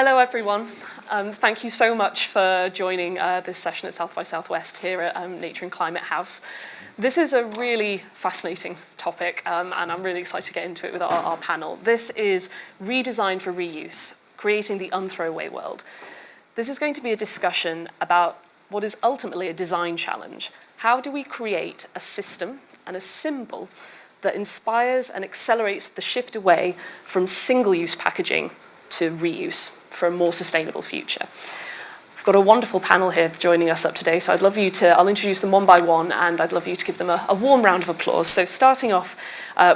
Hello everyone. Thank you so much for joining this session at South by Southwest here at Nature and Climate House. This is a really fascinating topic and I'm really excited to get into it with our panel. This is Redesign for Reuse, Creating the Unthrowaway World. This is going to be a discussion about what is ultimately a design challenge. How do we create a system and a symbol that inspires and accelerates the shift away from single-use packaging to reuse for a more sustainable future? We've got a wonderful panel here joining us up today, so I'll introduce them one by one, and I'd love you to give them a warm round of applause. So starting off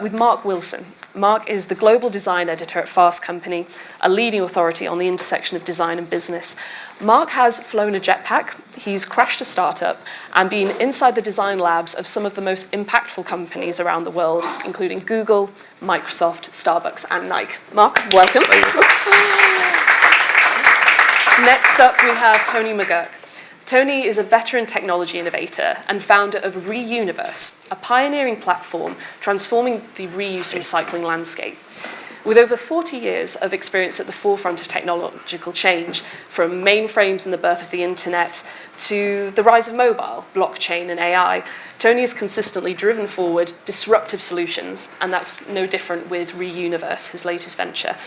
with Mark Wilson. Mark is the Global Design Editor at Fast Company, a leading authority on the intersection of design and business. Mark has flown a jetpack, he's crashed a startup, and been inside the design labs of some of the most impactful companies around the world, including Google, Microsoft, Starbucks, and Nike. Mark, welcome. Next up, we have Tony McGurk. Tony is a veteran technology innovator and founder of Reuniverse, a pioneering platform transforming the reuse and recycling landscape. With over 40 years of experience at the forefront of technological change, from mainframes and the birth of the internet to the rise of mobile, blockchain, and AI, Tony has consistently driven forward disruptive solutions, and that's no different with Reuniverse, his latest venture.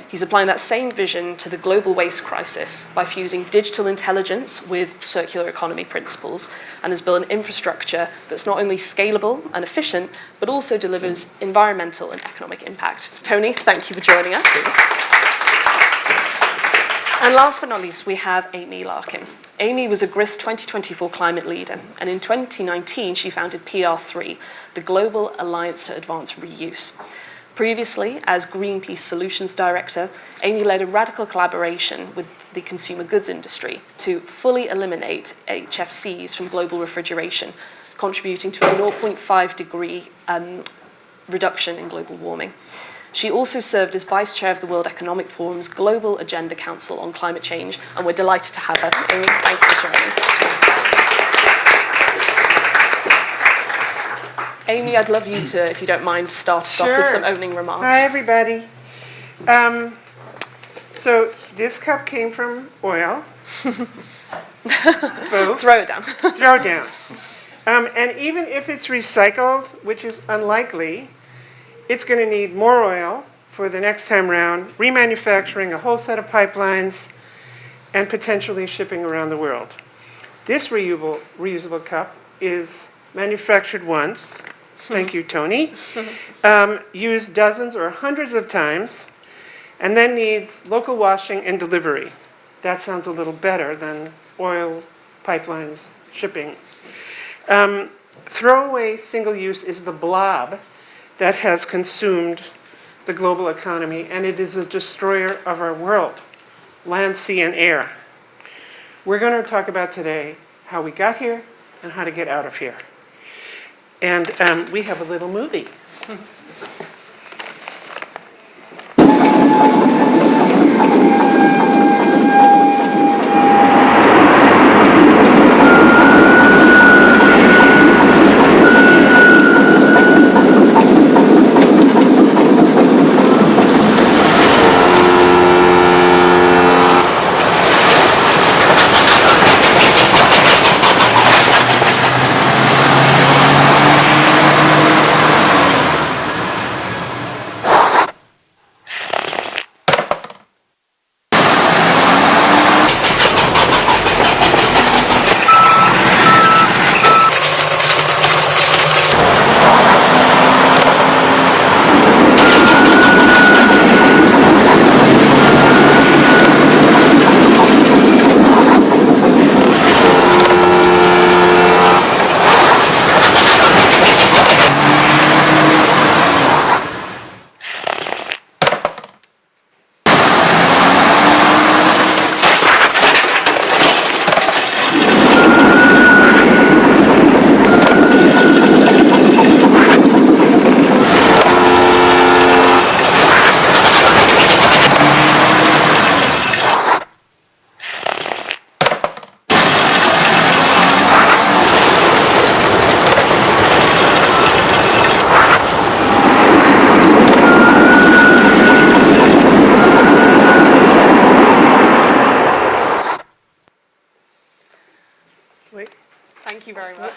He's applying that same vision to the global waste crisis by fusing digital intelligence with circular economy principles, and has built an infrastructure that's not only scalable and efficient, but also delivers environmental and economic impact. Tony, thank you for joining us. And last but not least, we have Amy Larkin. Amy was a GRIS 2024 climate leader, and in 2019, she founded PR3, the Global Alliance to Advance Reuse. Previously, as Greenpeace Solutions Director, Amy led a radical collaboration with the consumer goods industry to fully eliminate HFCs from global refrigeration, contributing to a 0.5 degree reduction in global warming. She also served as Vice Chair of the World Economic Forum's Global Agenda Council on Climate Change, and we're delighted to have her. Amy, thank you for joining. Amy, I'd love you to, if you don't mind, start us off with some opening remarks. Hi, everybody. So this cup came from oil. Throw it down. Throw it down. And even if it's recycled, which is unlikely, it's going to need more oil for the next time round, remanufacturing a whole set of pipelines, and potentially shipping around the world. This reusable cup is manufactured once, thank you, Tony, used dozens or hundreds of times, and then needs local washing and delivery. That sounds a little better than oil, pipelines, shipping. Throwaway single use is the blob that has consumed the global economy, and it is a destroyer of our world, land, sea, and air. We're going to talk about today how we got here and how to get out of here. And we have a little movie.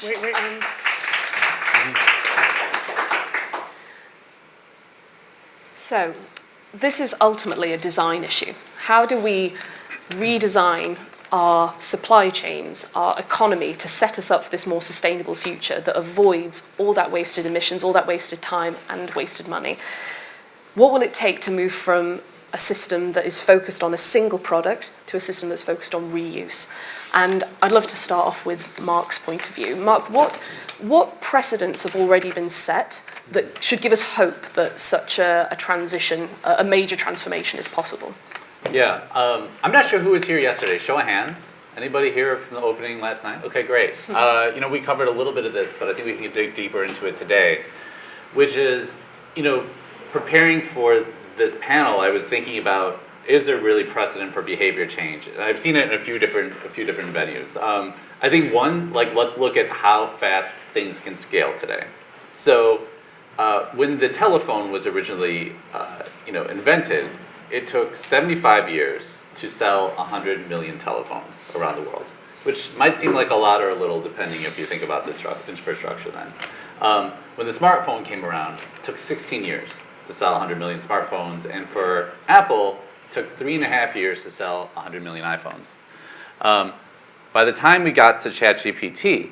much. Wait. So, this is ultimately a design issue. How do we redesign our supply chains, our economy, to set us up for this more sustainable future that avoids all that wasted emissions, all that wasted time and wasted money? What will it take to move from a system that is focused on a single product to a system that's focused on reuse? And I'd love to start off with Mark's point of view. Mark, what precedents have already been set that should give us hope that such a transition, a major transformation, is possible? Yeah, I'm not sure who was here yesterday. Show of hands. Anybody here from the opening last night? Okay, great. We covered a little bit of this, but I think we can dig deeper into it today, which is, preparing for this panel, I was thinking about, is there really precedent for behavior change? And I've seen it in a few different venues. I think one, let's look at how fast things can scale today. So when the telephone was originally, invented, it took 75 years to sell 100 million telephones around the world, which might seem like a lot or a little, depending if you think about this infrastructure then. When the smartphone came around, it took 16 years to sell 100 million smartphones, and for Apple, it took 3.5 years to sell 100 million iPhones. By the time we got to ChatGPT,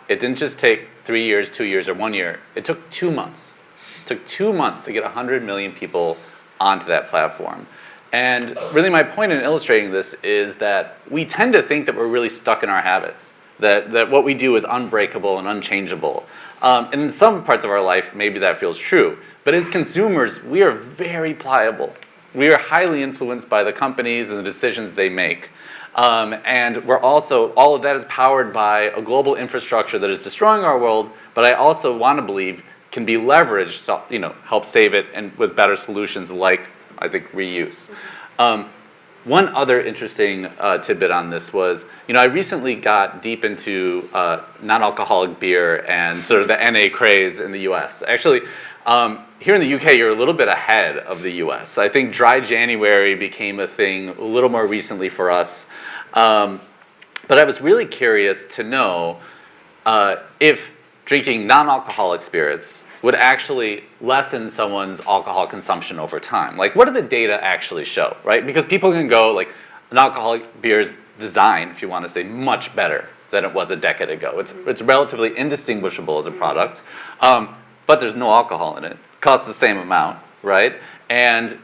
it didn't just take 3 years, 2 years, or 1 year. It took 2 months. It took 2 months to get 100 million people onto that platform. And really my point in illustrating this is that we tend to think that we're really stuck in our habits, that what we do is unbreakable and unchangeable. And in some parts of our life, maybe that feels true. But as consumers, we are very pliable. We are highly influenced by the companies and the decisions they make. And we're also, all of that is powered by a global infrastructure that is destroying our world, but I also want to believe can be leveraged to help save it, and with better solutions like, I think, reuse. One other interesting tidbit on this was, I recently got deep into non-alcoholic beer and sort of the NA craze in the US. Actually, here in the UK, you're a little bit ahead of the US. I think dry January became a thing a little more recently for us. But I was really curious to know if drinking non-alcoholic spirits would actually lessen someone's alcohol consumption over time. Like, what do the data actually show, right? Because people can go, an alcoholic beer's design, if you want to say, much better than it was a decade ago. It's relatively indistinguishable as a product, but there's no alcohol in it. It costs the same amount, right? And,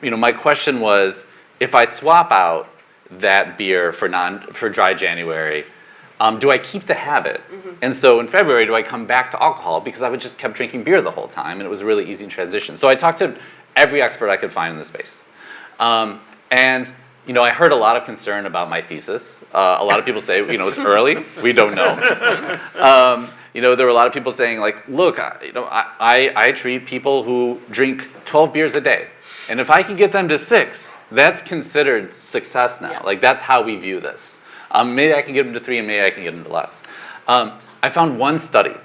my question was, if I swap out that beer for dry January, do I keep the habit? And so in February, do I come back to alcohol? Because I would just kept drinking beer the whole time, and it was a really easy transition. So I talked to every expert I could find in the space. And I heard a lot of concern about my thesis. A lot of people say, it's early. We don't know. There were a lot of people saying, look, I treat people who drink 12 beers a day. And if I can get them to 6, that's considered success now. Yeah. That's how we view this. Maybe I can get them to 3, and maybe I can get them to less. I found one study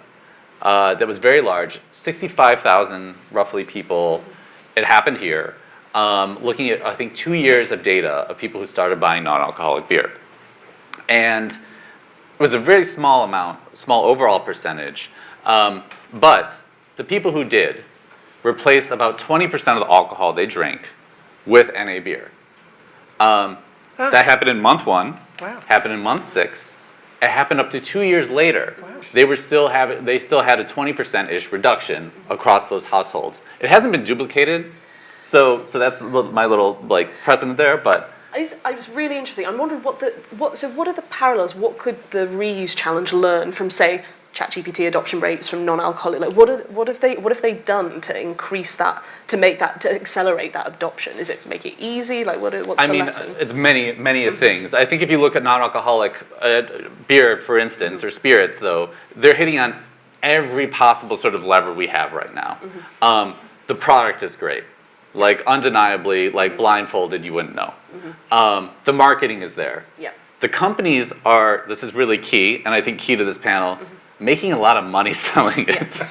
that was very large, 65,000 roughly people. It happened here, looking at, I think, 2 years of data of people who started buying non-alcoholic beer. And it was a very small overall percentage, but the people who did replaced about 20% of the alcohol they drank with NA beer. That happened in month 1. Wow. Happened in month 6. It happened up to 2 years later. Wow. They still had a 20%-ish reduction across those households. It hasn't been duplicated, so that's my little precedent there. But I was really interesting. I'm wondering what are the parallels? What could the reuse challenge learn from, say, ChatGPT adoption rates from non-alcoholic? What have they done to increase that, to accelerate that adoption? Is it make it easy? What's the lesson? It's many things. I think if you look at non-alcoholic beer, for instance, or spirits, though, they're hitting on every possible sort of lever we have right now. The product is great. Undeniably, blindfolded, you wouldn't know. The marketing is there. Yeah. The companies are, this is really key, and I think key to this panel, making a lot of money selling it.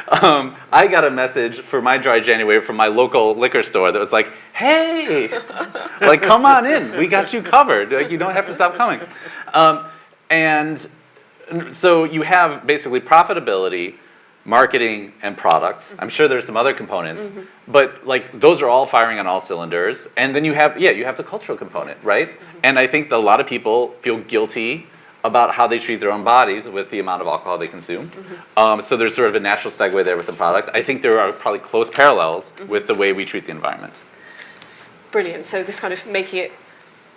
I got a message for my dry January from my local liquor store that was like, hey, come on in. We got you covered. You don't have to stop coming. And So you have basically profitability, marketing, and products. I'm sure there's some other components, but like those are all firing on all cylinders. And then you have the cultural component, right? And I think that a lot of people feel guilty about how they treat their own bodies with the amount of alcohol they consume. So there's sort of a natural segue there with the product. I think there are probably close parallels with the way we treat the environment. Brilliant. So this kind of making it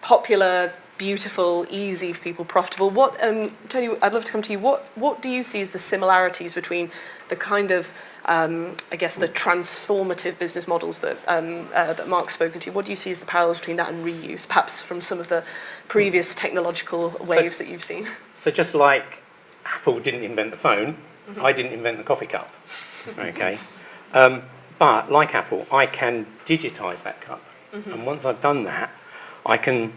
popular, beautiful, easy for people, profitable. What, Tony, I'd love to come to you. What do you see as the similarities between the kind of, I guess, the transformative business models that that Mark's spoken to? What do you see as the parallels between that and reuse, perhaps from some of the previous technological waves that you've seen? So just like Apple didn't invent the phone, I didn't invent the coffee cup. Okay, but like Apple, I can digitize that cup, and once I've done that, I can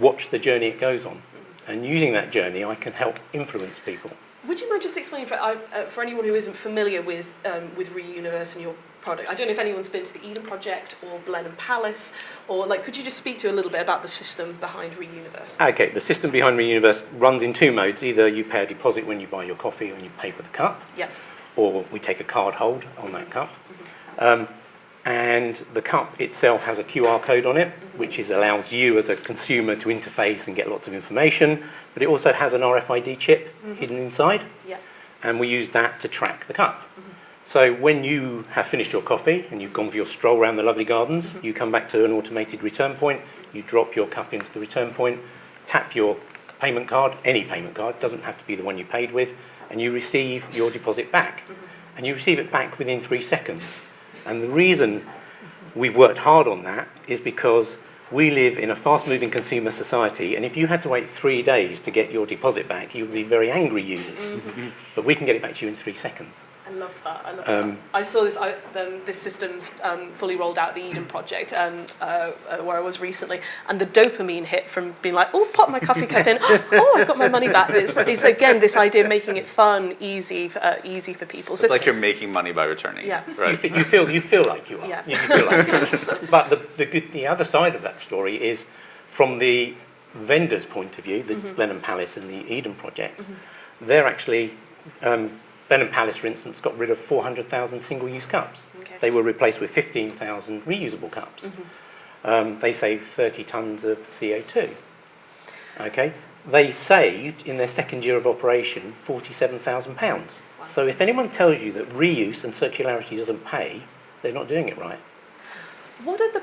watch the journey it goes on, and using that journey, I can help influence people. Would you mind just explaining for anyone who isn't familiar with Reuniverse and your product? I don't know if anyone's been to the Eden Project or Blenheim Palace, or like, could you just speak to a little bit about the system behind Reuniverse? Okay, the system behind Reuniverse runs in two modes. Either you pay a deposit when you buy your coffee and you pay for the cup, Yeah. or we take a card hold on that cup. And the cup itself has a QR code on it, which allows you as a consumer to interface and get lots of information, but it also has an RFID chip hidden inside, Yeah. and we use that to track the cup. So when you have finished your coffee and you've gone for your stroll around the lovely gardens, you come back to an automated return point, you drop your cup into the return point, tap your payment card, any payment card, doesn't have to be the one you paid with, and you receive your deposit back. And you receive it back within 3 seconds. And the reason we've worked hard on that is because we live in a fast-moving consumer society, and if you had to wait 3 days to get your deposit back, you would be very angry users. But we can get it back to you in 3 seconds. I love that. I love that. I saw this. This system's fully rolled out at the Eden Project, where I was recently, and the dopamine hit from being like, "Oh, pop my coffee cup in. Oh, I got my money back." It's again this idea of making it fun, easy for people. So It's like you're making money by returning. Yeah. Right. You feel like you are. Yeah. You feel like you are. But the other side of that story is from the vendor's point of view, the Blenheim Palace and the Eden Project, they're actually, Blenheim Palace, for instance, got rid of 400,000 single-use cups. Okay. They were replaced with 15,000 reusable cups. They saved 30 tonnes of CO2. Okay? They saved, in their second year of operation, £47,000. Wow. So if anyone tells you that reuse and circularity doesn't pay, they're not doing it right. what are the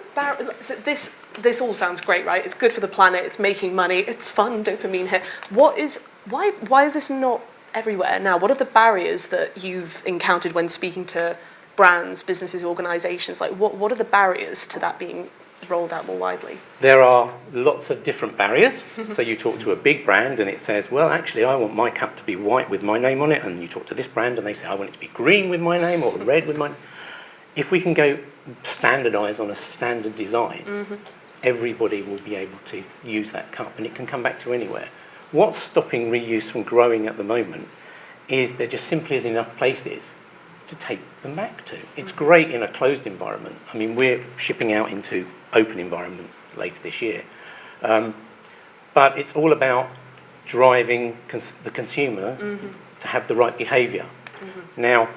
so this all sounds great, right? It's good for the planet. It's making money. It's fun. Dopamine hit. Why is this not everywhere now? What are the barriers that you've encountered when speaking to brands, businesses, organisations? Like, what are the barriers to that being rolled out more widely? There are lots of different barriers. So you talk to a big brand and it says, well, actually, I want my cup to be white with my name on it. And you talk to this brand and they say, I want it to be green with my name or red with my name. If we can go standardise on a standard design, everybody will be able to use that cup and it can come back to anywhere. What's stopping reuse from growing at the moment is there just simply isn't enough places to take them back to. It's great in a closed environment. I mean, we're shipping out into open environments later this year. But it's all about driving the consumer to have the right behaviour. Now,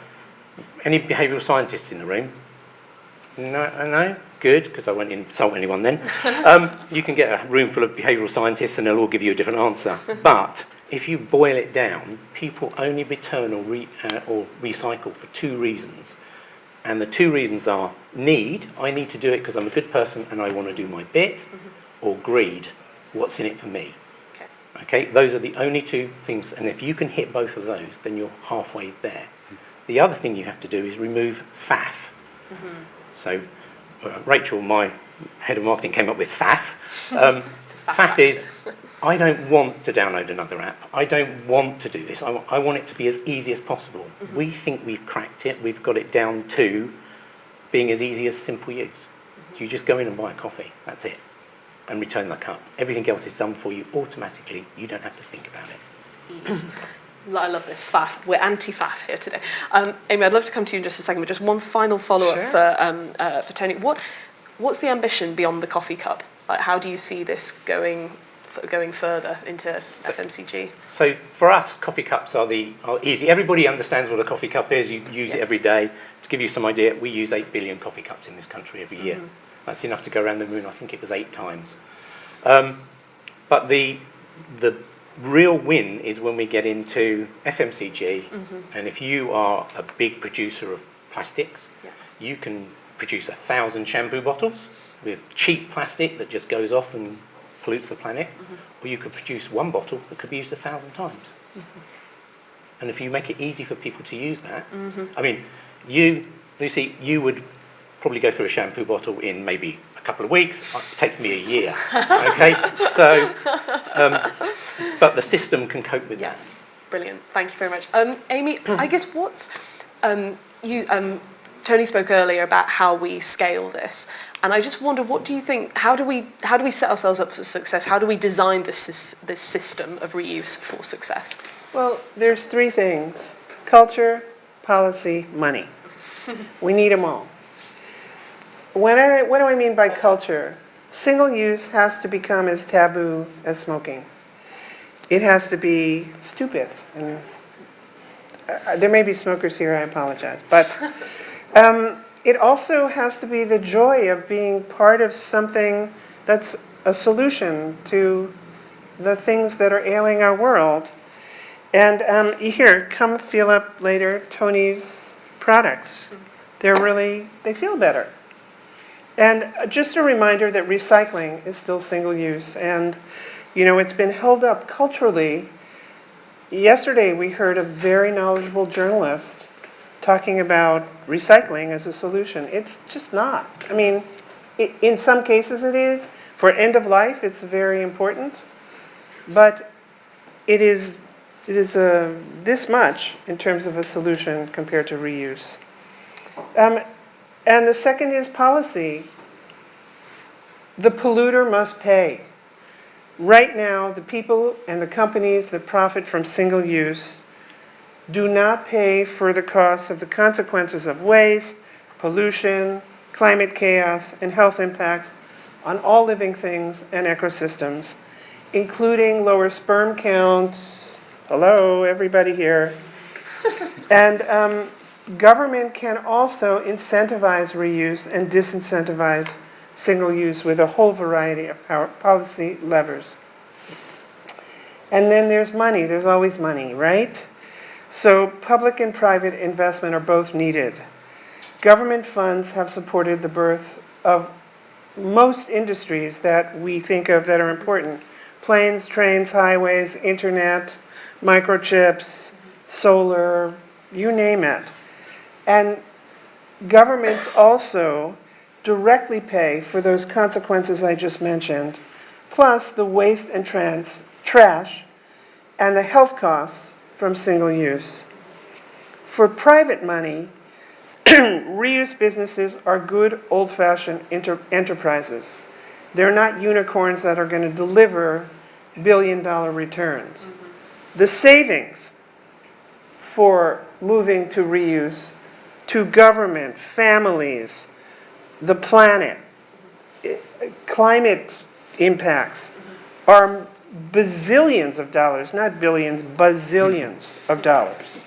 any behavioural scientists in the room? No? Good, because I won't insult anyone then. You can get a room full of behavioural scientists and they'll all give you a different answer. But if you boil it down, people only return or recycle for two reasons. And the two reasons are need, I need to do it because I'm a good person and I want to do my bit, or greed, what's in it for me. Okay, those are the only two things, and if you can hit both of those, then you're halfway there. The other thing you have to do is remove faff. So Rachel, my head of marketing, came up with faff. Faff is, I don't want to download another app. I don't want to do this. I want it to be as easy as possible. We think we've cracked it. We've got it down to being as easy as simple use. You just go in and buy a coffee. That's it. And return the cup. Everything else is done for you automatically. You don't have to think about it. Ease. I love this, faff. We're anti-faff here today. Amy, I'd love to come to you in just a second, but just one final follow-up for Tony. What's the ambition beyond the coffee cup? Like, how do you see this going going further into FMCG? So for us, coffee cups are easy. Everybody understands what a coffee cup is. You use it every day. To give you some idea, we use 8 billion coffee cups in this country every year. That's enough to go around the moon. I think it was 8 times. But the real win is when we get into FMCG, and if you are a big producer of plastics, you can produce 1,000 shampoo bottles with cheap plastic that just goes off and pollutes the planet, or you could produce 1 bottle that could be used 1,000 times. And if you make it easy for people to use that, I mean, Lucy, you would probably go through a shampoo bottle in maybe a couple of weeks. It takes me a year. Okay, so but the system can cope with that. Brilliant. Thank you very much, Amy. I guess Tony spoke earlier about how we scale this, and I just wonder, what do you think? How do we set ourselves up for success? How do we design this system of reuse for success? Well, there's 3 things: culture, policy, money. We need them all. What do I mean by culture? Single use has to become as taboo as smoking. It has to be stupid. And there may be smokers here, I apologize. But it also has to be the joy of being part of something that's a solution to the things that are ailing our world. And here, come feel up later Tony's products. They feel better. And just a reminder that recycling is still single use. And, it's been held up culturally. Yesterday, we heard a very knowledgeable journalist talking about recycling as a solution. It's just not. I mean, in some cases it is. For end of life, it's very important. But it is this much in terms of a solution compared to reuse. And the second is policy. The polluter must pay. Right now, the people and the companies that profit from single use do not pay for the costs of the consequences of waste, pollution, climate chaos, and health impacts on all living things and ecosystems, including lower sperm counts. Hello, everybody here. And government can also incentivize reuse and disincentivize single use with a whole variety of policy levers. And then there's money. There's always money, right? So public and private investment are both needed. Government funds have supported the birth of most industries that we think of that are important. Planes, trains, highways, internet, microchips, solar, you name it. And governments also directly pay for those consequences I just mentioned, plus the waste and trash and the health costs from single use. For private money, reuse businesses are good old-fashioned enterprises. They're not unicorns that are going to deliver billion-dollar returns. The savings for moving to reuse to government, families, the planet, climate impacts are bazillions of dollars, not billions, bazillions of dollars.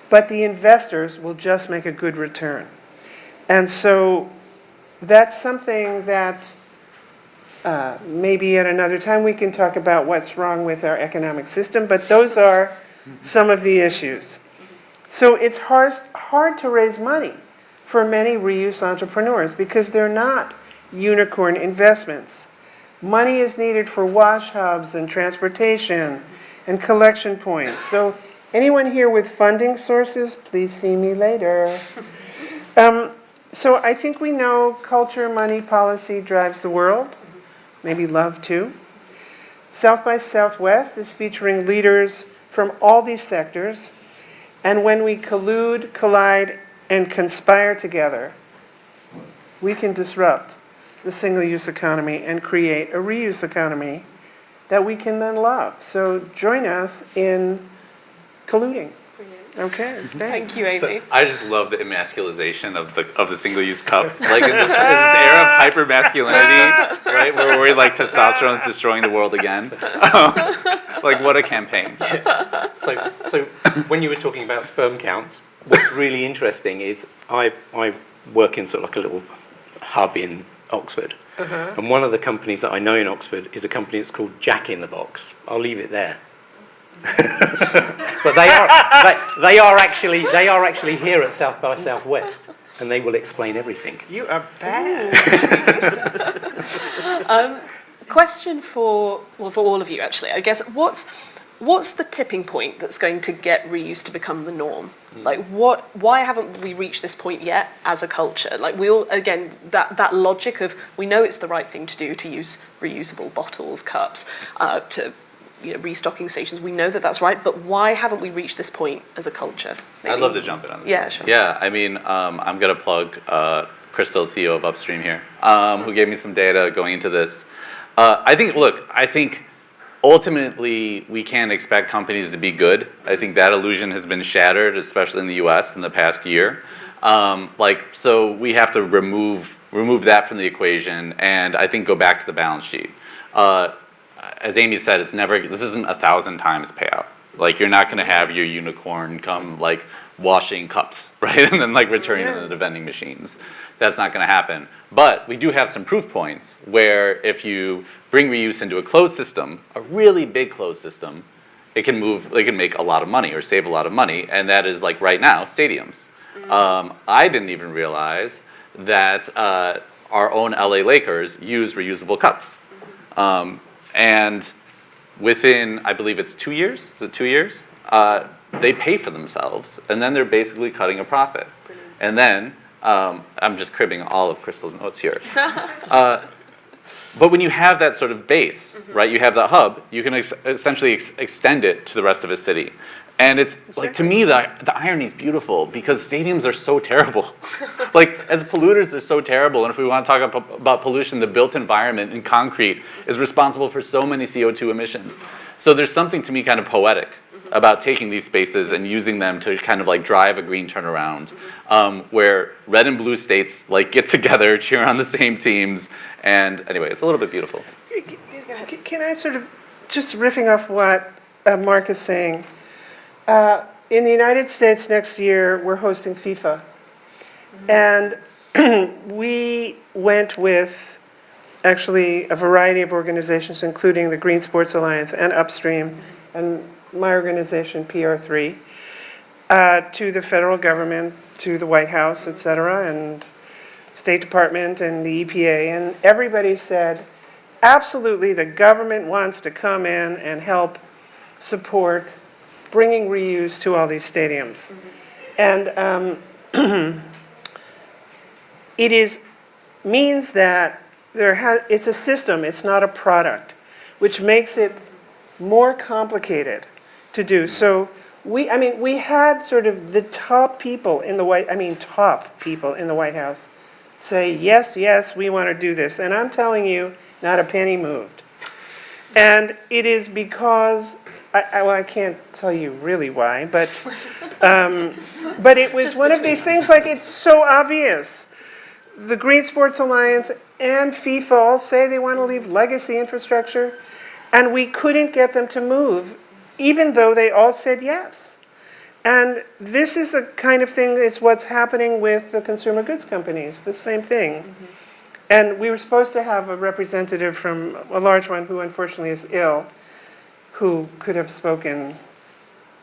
But the investors will just make a good return. And so that's something that maybe at another time we can talk about what's wrong with our economic system, but those are some of the issues. So it's hard to raise money for many reuse entrepreneurs because they're not unicorn investments. Money is needed for wash hubs and transportation and collection points. So anyone here with funding sources, please see me later. So I think we know culture, money, policy drives the world. Maybe love too. South by Southwest is featuring leaders from all these sectors. And when we collude, collide, and conspire together, we can disrupt the single-use economy and create a reuse economy that we can then love. So join us in colluding. Brilliant. Okay, thanks. Thank you, Amy. So I just love the emasculization of the single-use cup. Like in this era of hyper-masculinity, right, where we're like testosterone's destroying the world again. Like what a campaign. So when you were talking about sperm counts, what's really interesting is I work in sort of like a little hub in Oxford. And one of the companies that I know in Oxford is a company that's called Jack in the Box. I'll leave it there. But they are actually here at South by Southwest, and they will explain everything. You are bad. Question for all of you, actually. I guess what's the tipping point that's going to get reuse to become the norm? Like why haven't we reached this point yet as a culture? Like we all, again, that logic of we know it's the right thing to do to use reusable bottles, cups, to restocking stations. We know that that's right, but why haven't we reached this point as a culture? Maybe? I'd love to jump in on this. Yeah, sure. Yeah, I mean, I'm going to plug Crystal, CEO of Upstream here, who gave me some data going into this. I think ultimately we can't expect companies to be good. I think that illusion has been shattered, especially in the US in the past year. So we have to remove that from the equation and I think go back to the balance sheet. As Amy said, this isn't 1,000 times payout. Like you're not going to have your unicorn come like washing cups, right? And then like returning them to the vending machines. That's not going to happen. But we do have some proof points where if you bring reuse into a closed system, a really big closed system, it can make a lot of money or save a lot of money. And that is like right now, stadiums. I didn't even realize that our own LA Lakers use reusable cups. And within, I believe it's 2 years, is it 2 years? They pay for themselves, and then they're basically cutting a profit. And then, I'm just cribbing all of Crystal's notes here. But when you have that sort of base, right, you have that hub, you can essentially extend it to the rest of a city. And it's, like, to me, the irony is beautiful because stadiums are so terrible. Like, as polluters, they're so terrible. And if we want to talk about pollution, the built environment in concrete is responsible for so many CO2 emissions. So there's something, to me, kind of poetic about taking these spaces and using them to kind of, like, drive a green turnaround where red and blue states, like, get together, cheer on the same teams. And anyway, it's a little bit beautiful. Can I sort of, just riffing off what Mark is saying, in the United States next year, we're hosting FIFA. And we went with actually a variety of organizations, including the Green Sports Alliance and Upstream, and my organization, PR3, to the federal government, to the White House, et cetera, and State Department and the EPA. And everybody said, absolutely, the government wants to come in and help support bringing reuse to all these stadiums. And it means that it's a system, it's not a product, which makes it more complicated to do. So we had sort of the top people in the White House say, yes, we want to do this. And I'm telling you, not a penny moved. And it is because I can't tell you really why, but it was one of these things, like, it's so obvious. The Green Sports Alliance and FIFA all say they want to leave legacy infrastructure, and we couldn't get them to move, even though they all said yes. And this is the kind of thing is what's happening with the consumer goods companies, the same thing. And we were supposed to have a representative from a large one who unfortunately is ill, who could have spoken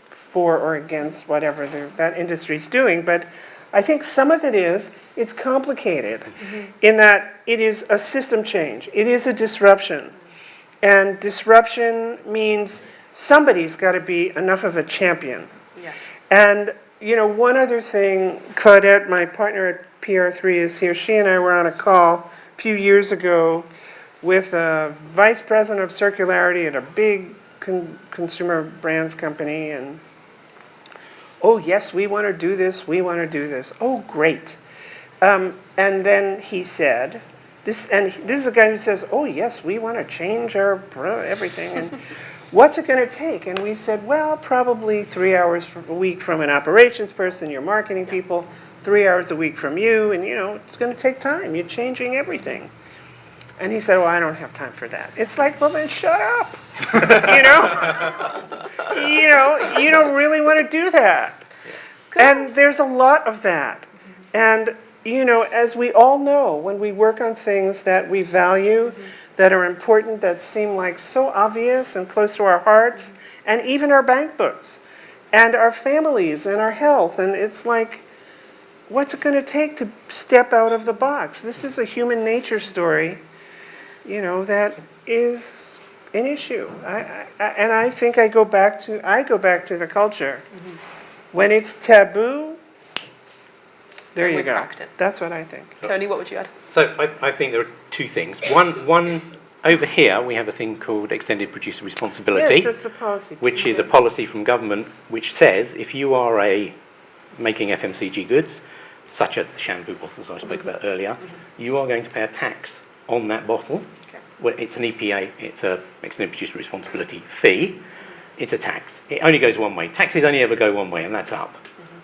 for or against whatever that industry's doing. But I think some of it's complicated in that it is a system change. It is a disruption. And disruption means somebody's got to be enough of a champion. Yes. And, one other thing, Claudette, my partner at PR3 is here. She and I were on a call a few years ago with a vice president of circularity at a big consumer brands company, and oh yes, we want to do this, oh great. And then he said, this is a guy who says, oh yes, we want to change our everything, and what's it going to take? And we said, well, probably 3 hours a week from an operations person, your marketing people, 3 hours a week from you, and it's going to take time. You're changing everything. And he said, well, I don't have time for that. It's like, well, then shut up. You don't really want to do that. And there's a lot of that. And, as we all know, when we work on things that we value, that are important, that seem like so obvious and close to our hearts, and even our bank books, and our families, and our health, and it's like, what's it going to take to step out of the box? This is a human nature story, that is an issue. And I think I go back to the culture. When it's taboo, there you we've go. cracked it. That's what I think. Tony, what would you add? So I think there are two things. One over here we have a thing called extended producer responsibility, Yes, that's the policy. which is a policy from government which says if you are making FMCG goods, such as the shampoo bottles I spoke about earlier, you are going to pay a tax on that bottle. Okay. Well, it's an EPA, it's a extended producer responsibility fee. It's a tax. It only goes one way. Taxes only ever go one way, and that's up.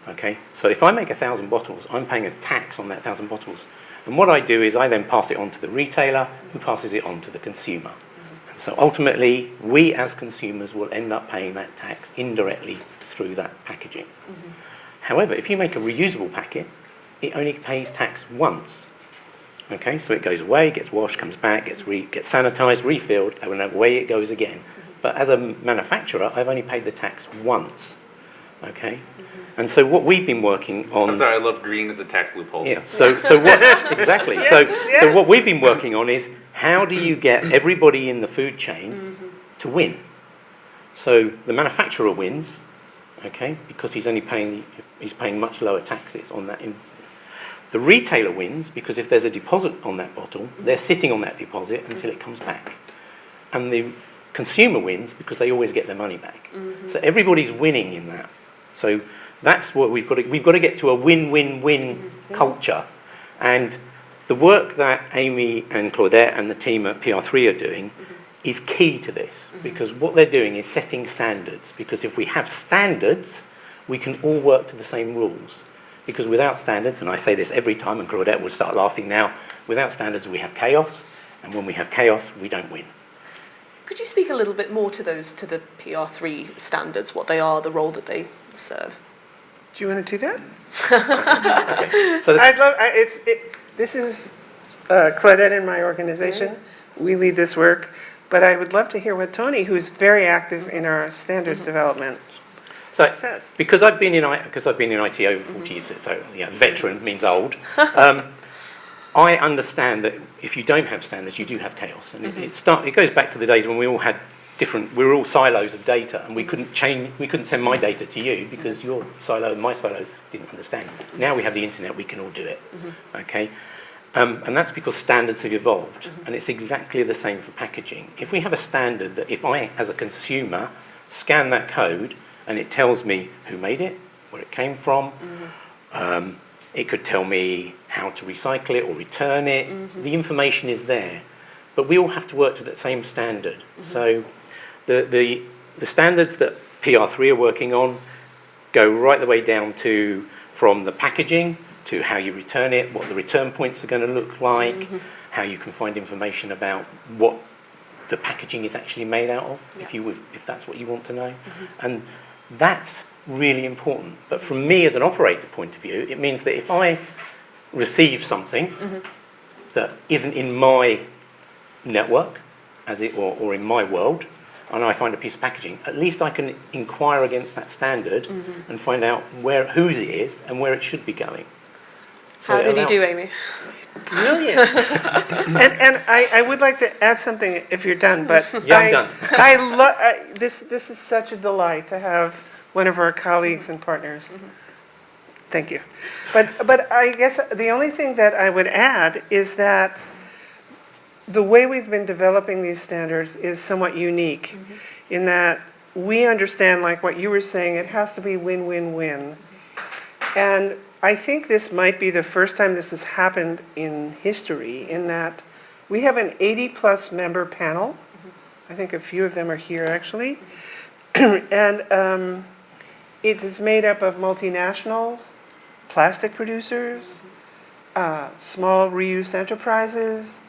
Okay. So if I make 1,000 bottles, I'm paying a tax on that 1,000 bottles. And what I do is I then pass it on to the retailer, who passes it on to the consumer. And so ultimately, we as consumers will end up paying that tax indirectly through that packaging. However, if you make a reusable packet, it only pays tax once. Okay, so it goes away, gets washed, comes back, gets sanitized, refilled, and away it goes again. But as a manufacturer, I've only paid the tax once. Okay, and so what we've been working on. I'm sorry, I love green as a tax loophole. Yeah. So what exactly? So what we've been working on is how do you get everybody in the food chain to win? So the manufacturer wins, okay, because he's paying much lower taxes on that. The retailer wins because if there's a deposit on that bottle, they're sitting on that deposit until it comes back. And the consumer wins because they always get their money back. So everybody's winning in that. So that's what we've got to get to a win-win-win culture. And the work that Amy and Claudette and the team at PR3 are doing is key to this, because what they're doing is setting standards. Because if we have standards, we can all work to the same rules. Because without standards, and I say this every time, and Claudette will start laughing now, without standards we have chaos, and when we have chaos, we don't win. Could you speak a little bit more to the PR3 standards, what they are, the role that they serve? Do you want to do that? Okay. So this is Claudette in my organization. We lead this work, but I would love to hear what Tony, who's very active in our standards development, says. Because I've been in IT over 40 years, so veteran means old. I understand that if you don't have standards, you do have chaos, and it goes back to the days when we all had we were all silos of data, and we couldn't send my data to you because your silo and my silo didn't understand. Now we have the internet, we can all do it. Okay, and that's because standards have evolved, and it's exactly the same for packaging. If we have a standard that if I, as a consumer, scan that code and it tells me who made it, where it came from, it could tell me how to recycle it or return it. The information is there, but we all have to work to that same standard. So the standards that PR3 are working on go right the way down to from the packaging to how you return it, what the return points are going to look like, how you can find information about what the packaging is actually made out of, if that's what you want to know. And that's really important. But from me as an operator point of view, it means that if I receive something that isn't in my network, or in my world, and I find a piece of packaging, at least I can inquire against that standard and find out whose it is and where it should be going. So How did you do, Amy? Brilliant. and I would like to add something if you're done, but I'm done. This is such a delight to have one of our colleagues and partners. Thank you. But I guess the only thing that I would add is that the way we've been developing these standards is somewhat unique in that we understand, like what you were saying, it has to be win-win-win. And I think this might be the first time this has happened in history, in that we have an 80-plus member panel I think a few of them are here actually. And it is made up of multinationals, plastic producers, small reuse enterprises,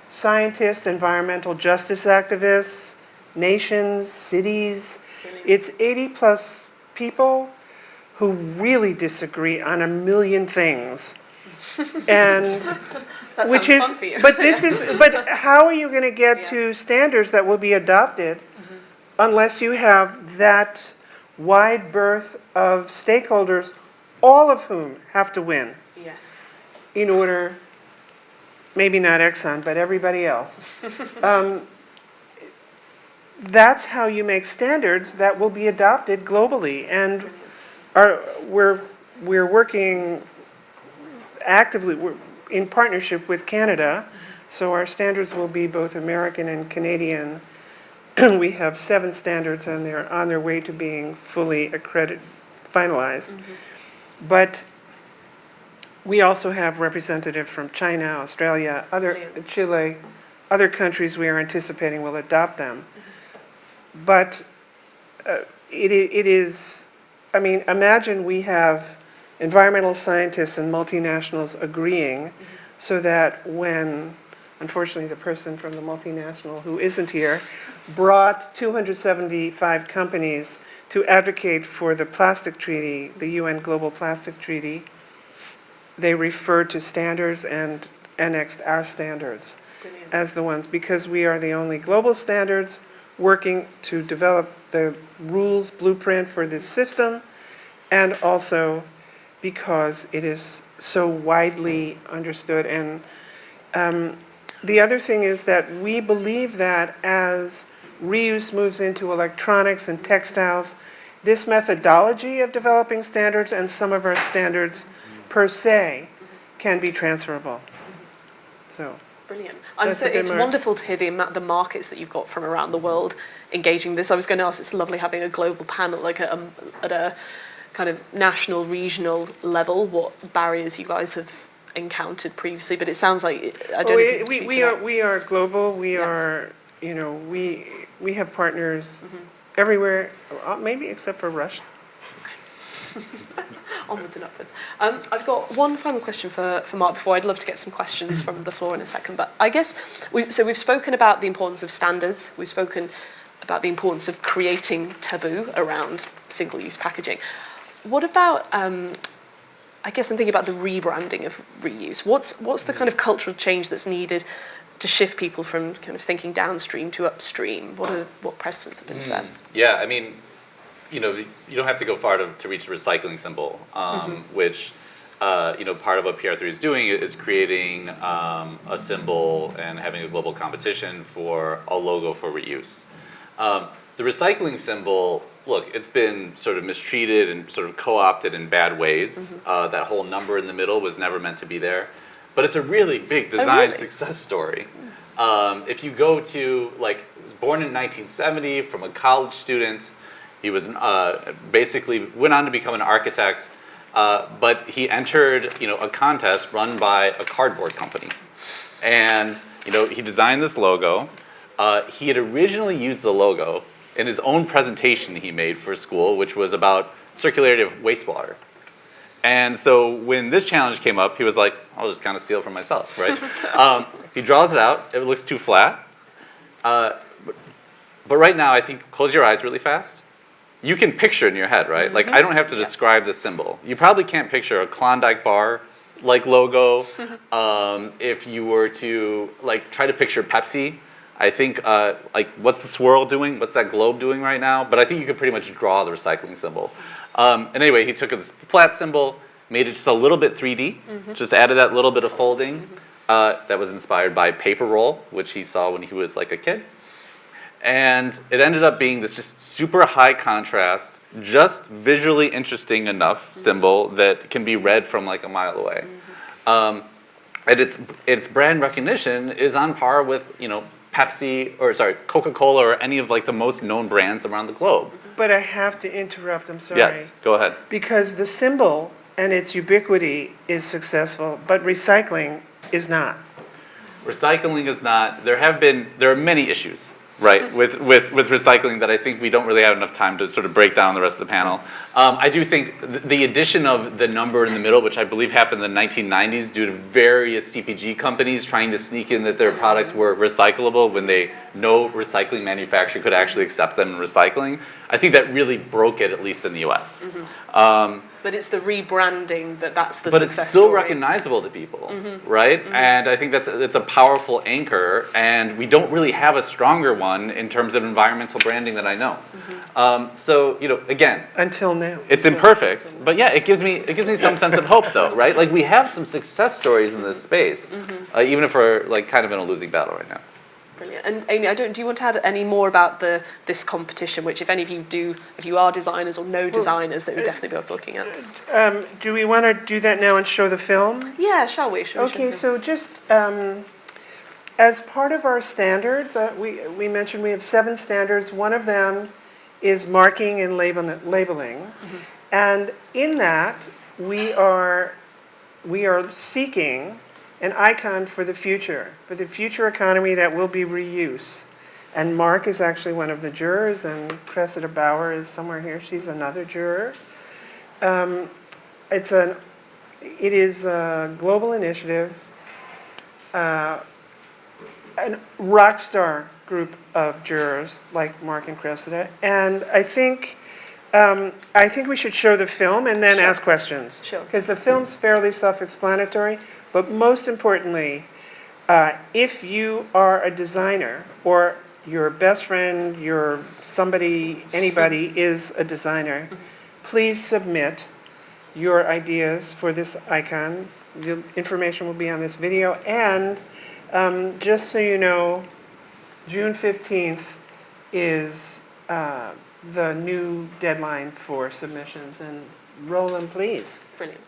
scientists, environmental justice activists, nations, cities. Brilliant. It's 80 plus people who really disagree on a million things. And That which sounds is, fun for you. but how are you going to get to standards that will be adopted unless you have that wide berth of stakeholders, all of whom have to win Yes. in order, maybe not Exxon, but everybody else. That's how you make standards that will be adopted globally. And we're working actively, we're in partnership with Canada, so our standards will be both American and Canadian. We have 7 standards and they're on their way to being fully finalized. But we also have representatives from China, Australia, Brilliant. Chile, other countries we are anticipating will adopt them. But it is, I mean, imagine we have environmental scientists and multinationals agreeing so that when, unfortunately, the person from the multinational who isn't here brought 275 companies to advocate for the plastic treaty, the UN Global Plastic Treaty, they referred to standards and annexed our standards Brilliant. as the ones, because we are the only global standards working to develop the rules blueprint for this system, and also because it is so widely understood. And the other thing is that we believe that as reuse moves into electronics and textiles, this methodology of developing standards and some of our standards per se can be transferable. So. Brilliant. That's a good It's mark. wonderful to hear the markets that you've got from around the world engaging this. I was going to ask, it's lovely having a global panel, like at a kind of national, regional level, what barriers you guys have encountered previously, but it sounds like, I don't know if you can speak to that. We are global, we Yeah. are, you know, we have partners everywhere, maybe except for Russia. Onwards and upwards. I've got one final question for Mark before. I'd love to get some questions from the floor in a second. But I guess, we've spoken about the importance of standards. We've spoken about the importance of creating taboo around single-use packaging. What about, I guess I'm thinking about the rebranding of reuse. What's the kind of cultural change that's needed to shift people from kind of thinking downstream to upstream? What precedents have been set? Yeah, I mean, you know, you don't have to go far to reach the recycling symbol, which, you know, part of what PR3 is doing is creating a symbol and having a global competition for a logo for reuse. The recycling symbol, look, it's been sort of mistreated and sort of co-opted in bad ways. That whole number in the middle was never meant to be there. But it's a really big design success story. If you go to, like, it was born in 1970 from a college student. He was basically went on to become an architect, but he entered, you know, a contest run by a cardboard company, and you know, he designed this logo. He had originally used the logo in his own presentation he made for school, which was about circularity of wastewater. And so when this challenge came up, he was like, I'll just kind of steal it from myself, right? He draws it out. It looks too flat. But right now, I think, close your eyes really fast. You can picture it in your head, right? Like, I don't have to describe the symbol. You probably can't picture a Klondike bar like logo. If you were to like try to picture Pepsi, I think like what's the swirl doing? What's that globe doing right now? But I think you could pretty much draw the recycling symbol. And anyway, he took this flat symbol, made it just a little bit 3D, just added that little bit of folding that was inspired by paper roll, which he saw when he was like a kid. And it ended up being this just super high contrast, just visually interesting enough symbol that can be read from like a mile away. And its brand recognition is on par with, you know, Pepsi, or sorry, Coca-Cola, or any of like the most known brands around the globe. But I have to interrupt, I'm sorry. Yes, go ahead. Because the symbol and its ubiquity is successful, but recycling is not. Recycling is not, there are many issues right, with recycling that I think we don't really have enough time to sort of break down the rest of the panel. I do think the addition of the number in the middle, which I believe happened in the 1990s due to various CPG companies trying to sneak in that their products were recyclable when no recycling manufacturer could actually accept them in recycling. I think that really broke it, at least in the US. But it's the rebranding that's the but success it's still story. recognizable to people, right? And I think that's a powerful anchor, and we don't really have a stronger one in terms of environmental branding that I know. So again, Until now. it's imperfect, but yeah, it gives me some sense of hope, though, right? Like we have some success stories in this space, even if we're like kind of in a losing battle right now. Brilliant. And Amy, do you want to add any more about this competition, which if any of you if you are designers or know designers, that would definitely be worth looking at? Do we want to do that now and show the film? Yeah, shall we? Okay, so just as part of our standards, we mentioned we have 7 standards. One of them is marking and labeling. And in that, we are seeking an icon for the future economy that will be reuse. And Mark is actually one of the jurors, and Cressida Bauer is somewhere here. She's another juror. It is a global initiative, a rock star group of jurors like Mark and Cressida, and I think we should show the film and then ask questions. Sure. Because the film's fairly self-explanatory. But most importantly, if you are a designer or your best friend, anybody is a designer, please submit your ideas for this icon. The information will be on this video. And just so you know, June 15th is the new deadline for submissions. And roll them, please. Brilliant.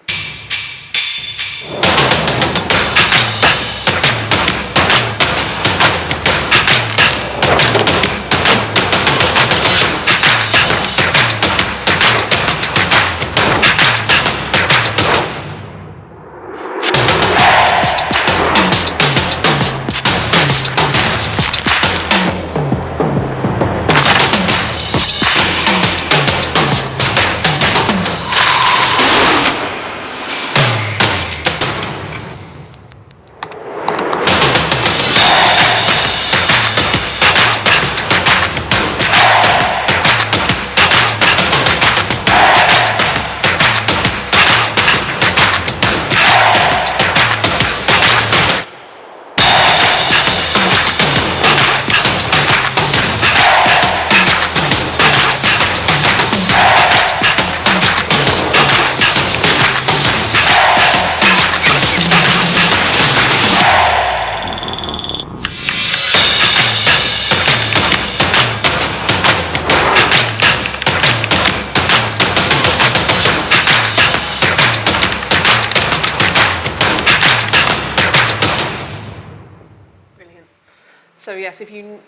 So yes, if you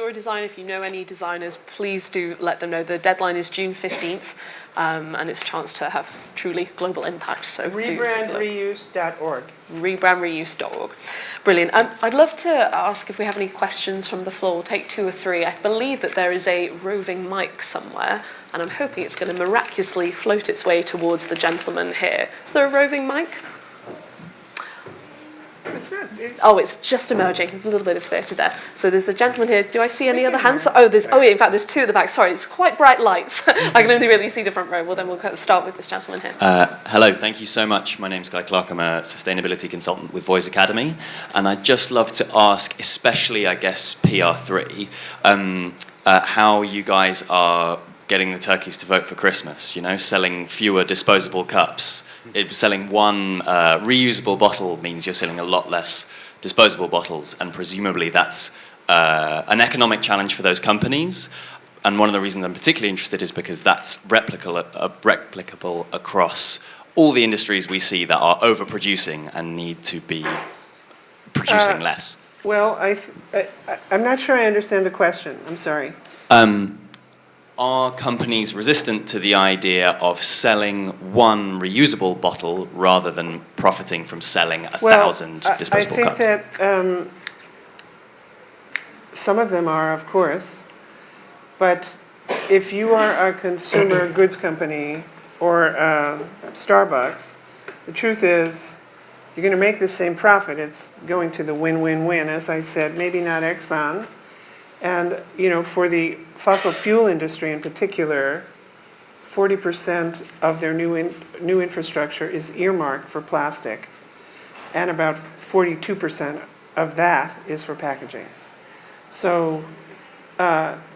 are a designer, if you know any designers, please do let them know. The deadline is June 15th, and it's a chance to have truly global impact. So Rebrandreuse.org. Rebrandreuse.org. Brilliant. I'd love to ask if we have any questions from the floor. We'll take 2 or 3. I believe that there is a roving mic somewhere, and I'm hoping it's going to miraculously float its way towards the gentleman here. Is there a roving mic? It's just emerging. A little bit of theatre there. So there's the gentleman here. Do I see any other hands? In fact, there's 2 at the back. Sorry, it's quite bright lights. I can only really see the front row. Well, then we'll start with this gentleman here. Hello, thank you so much. My name's Guy Clark. I'm a sustainability consultant with Voice Academy. And I'd just love to ask, especially, I guess, PR3, how you guys are getting the turkeys to vote for Christmas, selling fewer disposable cups. Selling one reusable bottle means you're selling a lot less disposable bottles, and presumably that's an economic challenge for those companies. And one of the reasons I'm particularly interested is because that's replicable across all the industries we see that are overproducing and need to be producing less. Well, I'm not sure I understand the question. I'm sorry. Are companies resistant to the idea of selling one reusable bottle rather than profiting from selling 1,000 disposable cups? I think that Some of them are, of course. But if you are a consumer goods company or Starbucks, the truth is you're going to make the same profit. It's going to the win-win-win, as I said, maybe not Exxon. And, for the fossil fuel industry in particular, 40% of their new infrastructure is earmarked for plastic, and about 42% of that is for packaging. So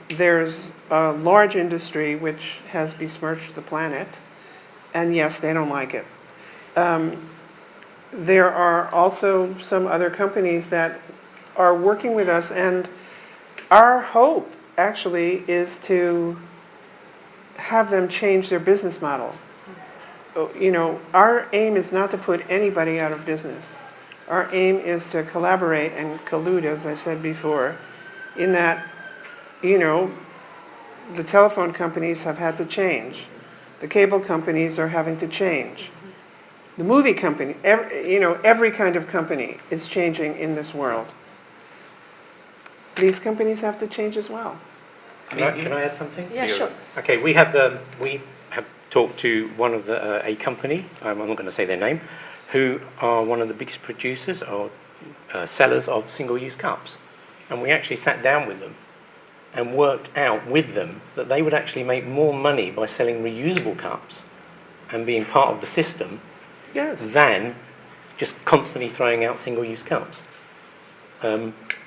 there's a large industry which has besmirched the planet, and yes, they don't like it. There are also some other companies that are working with us, and our hope actually is to have them change their business model. Our aim is not to put anybody out of business. Our aim is to collaborate and collude, as I said before, in that, the telephone companies have had to change. The cable companies are having to change. The movie company, every kind of company is changing in this world. These companies have to change as well. Can I add something? Yeah, sure. Okay, we have talked to one of a company, I'm not going to say their name, who are one of the biggest producers or sellers of single-use cups. And we actually sat down with them and worked out with them that they would actually make more money by selling reusable cups and being part of the system than just constantly throwing out single-use cups.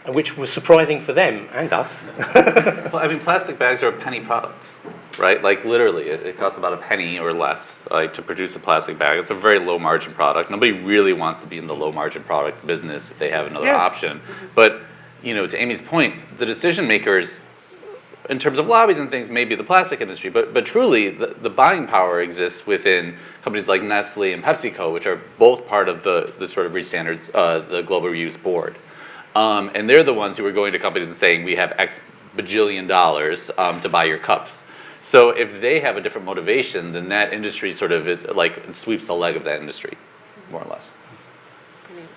Which was surprising for them and us. Well, plastic bags are a penny product, right? Like literally, it costs about a penny or less to produce a plastic bag. It's a very low margin product. Nobody really wants to be in the low margin product business if they have another option. But to Amy's point, the decision makers, in terms of lobbies and things, maybe the plastic industry, but truly the buying power exists within companies like Nestle and PepsiCo, which are both part of the sort of standards, the Global Reuse Board. And they're the ones who are going to companies and saying, we have X bajillion dollars to buy your cups. So if they have a different motivation, then that industry sort of it sweeps the leg of that industry, more or less. Brilliant.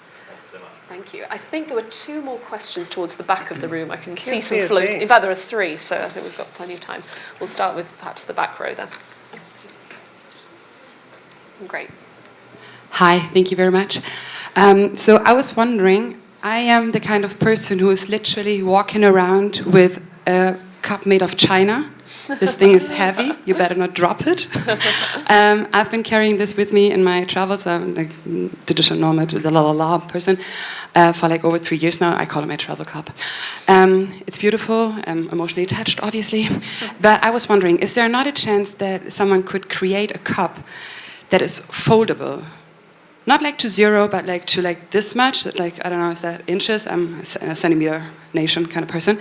Thank you. I think there were two more questions towards the back of the room. I can see see some a float. thing. In fact, there are three, so I think we've got plenty of time. We'll start with perhaps the back row then. Great. Hi, thank you very much. So I was wondering, I am the kind of person who is literally walking around with a cup made of china. This thing is heavy, you better not drop it. I've been carrying this with me in my travels. I'm like traditional nomad, the person, for like over 3 years now. I call it my travel cup. It's beautiful, I'm emotionally attached, obviously. But I was wondering, is there not a chance that someone could create a cup that is foldable? Not like to zero, but like to like this much, like, I don't know, is that inches? I'm a centimeter nation kind of person.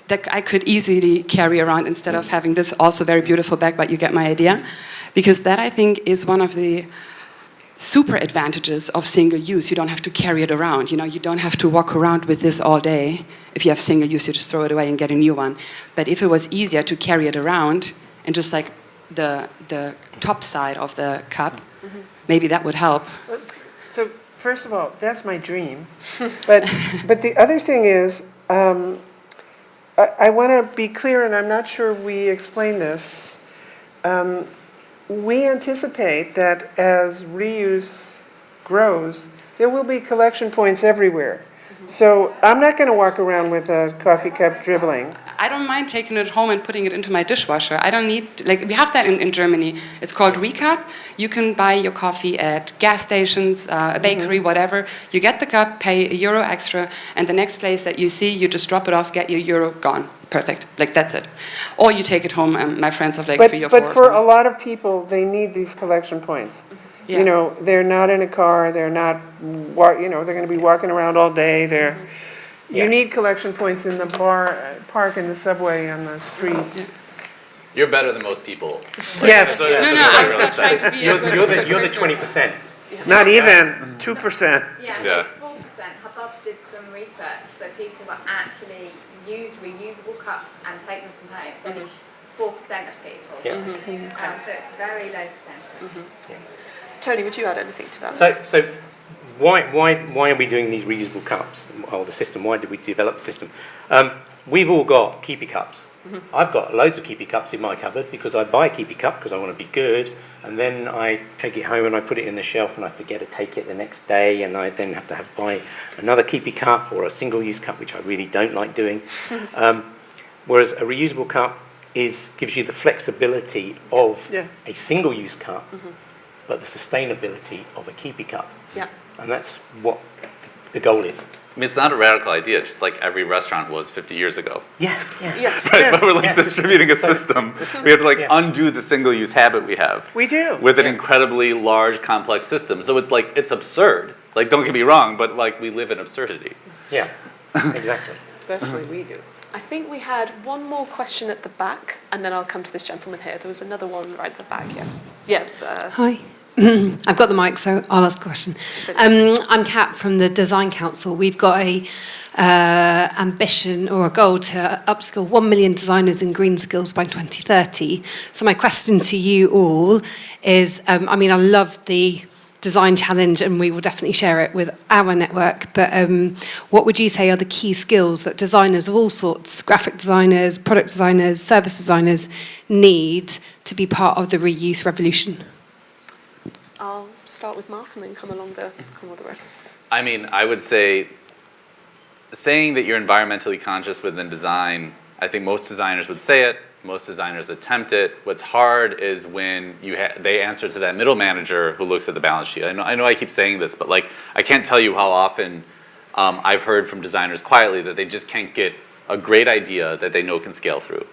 That I could easily carry around instead of having this also very beautiful bag, but you get my idea. Because that, I think, is one of the super advantages of single use. You don't have to carry it around. You don't have to walk around with this all day. If you have single use, you just throw it away and get a new one. But if it was easier to carry it around and just like the top side of the cup, maybe that would help. So first of all, that's my dream. But the other thing is, I want to be clear, and I'm not sure we explained this. We anticipate that as reuse grows, there will be collection points everywhere. So I'm not going to walk around with a coffee cup dribbling. I don't mind taking it home and putting it into my dishwasher. I don't need, we have that in Germany. It's called Recap. You can buy your coffee at gas stations, a bakery, whatever. You get the cup, pay €1 extra, and the next place that you see, you just drop it off, get your euro, gone. Perfect. That's it. Or you take it home, my friends have 3 or 4. But for a lot of people, they need these collection points. Yeah. They're not in a car, they're not, they're going to be walking around all day. You need collection points in the park, in the subway, on the street. You're better than most people. Yes. No, I was not trying to be You're the 20%. Not even 2%. Yeah. It's 4%. Hubbub did some research, so people that actually use reusable cups and take them from home. It's only 4% of people. So it's very low percentage. Tony, would you add anything to that? So why are we doing these reusable cups? Or the system, why did we develop the system? We've all got keepy cups. I've got loads of keepy cups in my cupboard because I buy a keepy cup because I want to be good, and then I take it home and I put it in the shelf and I forget to take it the next day, and I then have to buy another keepy cup or a single-use cup, which I really don't like doing. Whereas a reusable cup gives you the flexibility of a single-use cup, but the sustainability of a keepy cup. Yeah. And that's what the goal is. I mean, it's not a radical idea, just like every restaurant was 50 years ago. Yeah. Yes. Right? But we're distributing a system. We have to undo the single-use habit we have. We do. With an incredibly large, complex system. So it's absurd. Don't get me wrong, but we live in absurdity. Yeah, exactly. Especially we do. I think we had one more question at the back, and then I'll come to this gentleman here. There was another one right at the back, Hi. I've got the mic, so I'll ask a question. I'm Kat from the Design Council. We've got a ambition or a goal to upskill 1 million designers in green skills by 2030. So my question to you all is, I love the design challenge, and we will definitely share it with our network, but what would you say are the key skills that designers of all sorts, graphic designers, product designers, service designers, need to be part of the reuse revolution? I'll start with Mark and then come along the road. I mean, I would say saying that you're environmentally conscious within design, I think most designers would say it, most designers attempt it. What's hard is when they answer to that middle manager who looks at the balance sheet. I know I keep saying this, but I can't tell you how often I've heard from designers quietly that they just can't get a great idea that they know can scale through.